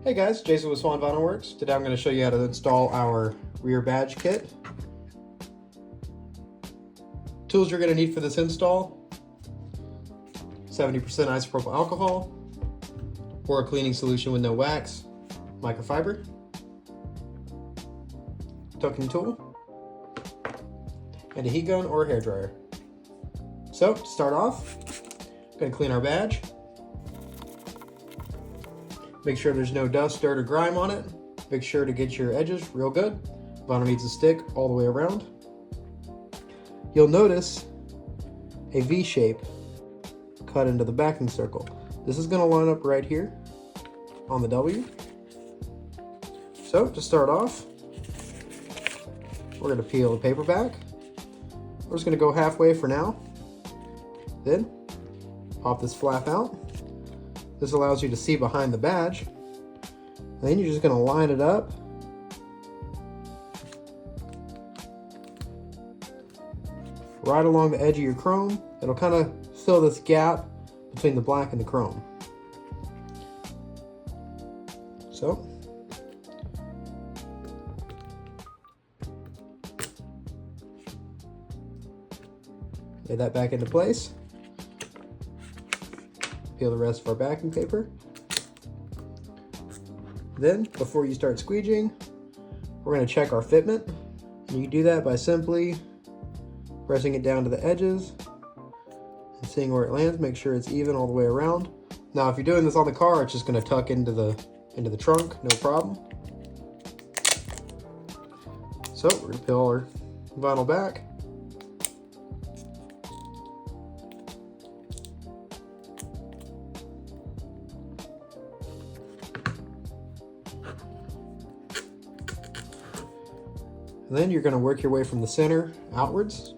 Hey guys, Jason with Swan Vinyl Works. Today I'm going to show you how to install our rear badge kit. Tools you're going to need for this install: 70% isopropyl alcohol, or a cleaning solution with no wax, microfiber, tucking tool, and a heat gun or a hairdryer. So to start off, I'm going to clean our badge. Make sure there's no dust, dirt, or grime on it. Make sure to get your edges real good. Vinyl needs to stick all the way around. You'll notice a V shape cut into the backing circle. This is going to line up right here on the W. So to start off, we're going to peel the paper back. We're just going to go halfway for now. Then pop this flap out. This allows you to see behind the badge. And then you're just going to line it up. Right along the edge of your chrome. It'll kind of fill this gap between the black and the chrome. So, lay that back into place. Peel the rest of our backing paper. Then, before you start squeegeeing, we're going to check our fitment. And you can do that by simply pressing it down to the edges and seeing where it lands. Make sure it's even all the way around. Now, if you're doing this on the car, it's just going to tuck into the trunk, no problem. So we're going to peel our vinyl back. And then you're going to work your way from the center outwards.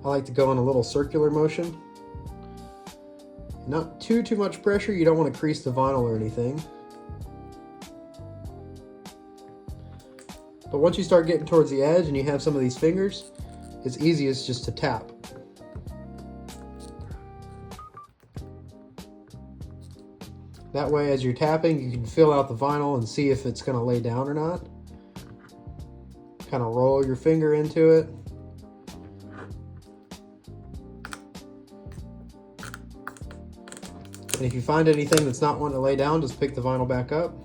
I like to go in a little circular motion. Not too much pressure. You don't want to crease the vinyl or anything. But once you start getting towards the edge and you have some of these fingers, it's easiest just to tap. That way, as you're tapping, you can feel out the vinyl and see if it's going to lay down or not. Kind of roll your finger into it. And if you find anything that's not wanting to lay down, just pick the vinyl back up.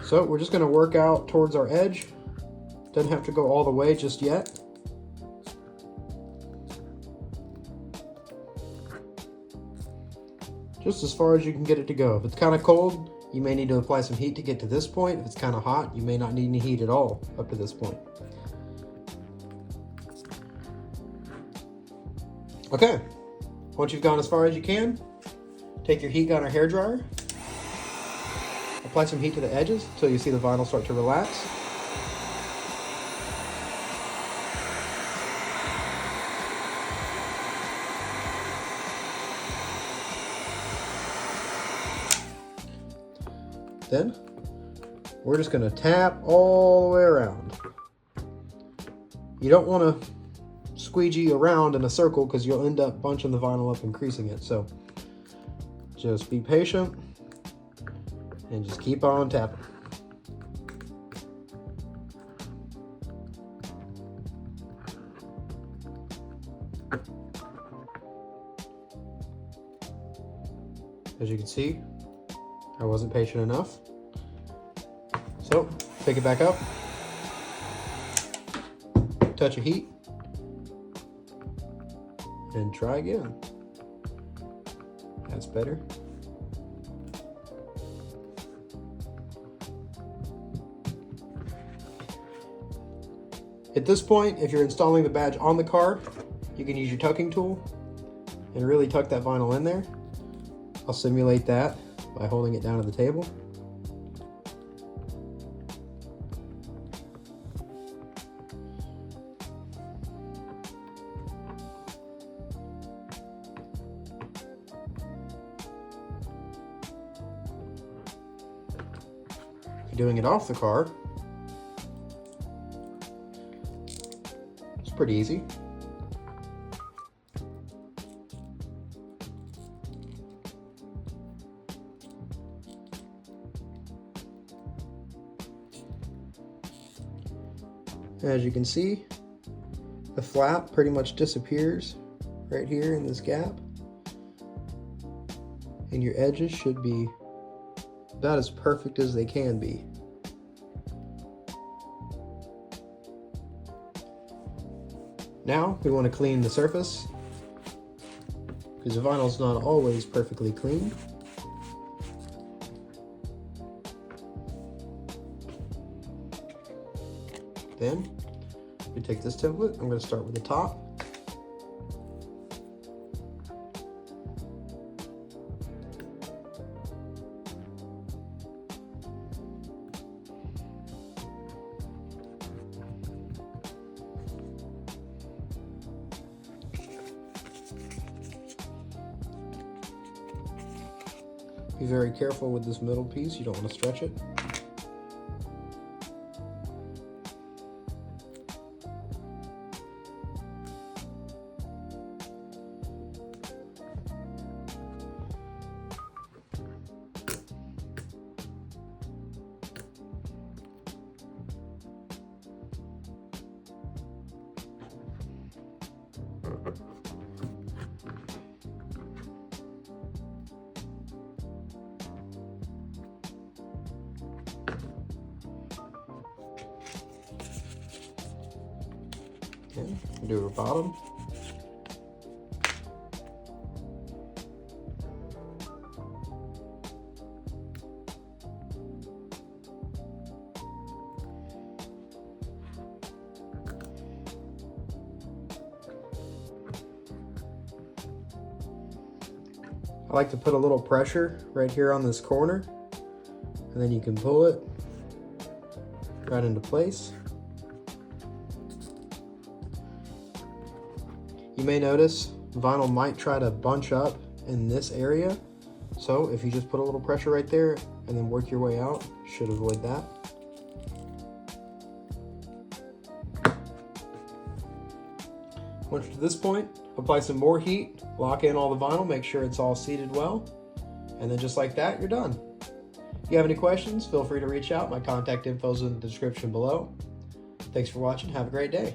So we're just going to work out towards our edge. Doesn't have to go all the way just yet. Just as far as you can get it to go. If it's kind of cold, you may need to apply some heat to get to this point. If it's kind of hot, you may not need any heat at all up to this point. Okay, once you've gone as far as you can, take your heat gun or hairdryer. Apply some heat to the edges until you see the vinyl start to relax. Then we're just going to tap all the way around. You don't want to squeegee around in a circle because you'll end up bunching the vinyl up and creasing it. So just be patient and just keep on tapping. As you can see, I wasn't patient enough. So, pick it back up, touch of heat, and try again. That's better. At this point, if you're installing the badge on the car, you can use your tucking tool and really tuck that vinyl in there. I'll simulate that by holding it down to the table. doing it off the car, it's pretty easy. As you can see, the flap pretty much disappears right here in this gap, and your edges should be about as perfect as they can be. Now we want to clean the surface, because the vinyl is not always perfectly clean. Then we take this template. I'm going to start with the top. Be very careful with this middle piece. You don't want to stretch it. Okay, do her bottom. I like to put a little pressure right here on this corner, and then you can pull it right into place. You may notice vinyl might try to bunch up in this area, so if you just put a little pressure right there and then work your way out, should avoid that. Once you're to this point, apply some more heat, lock in all the vinyl, make sure it's all seated well, and then just like that, you're done. If you have any questions, feel free to reach out. My contact info is in the description below. Thanks for watching. Have a great day.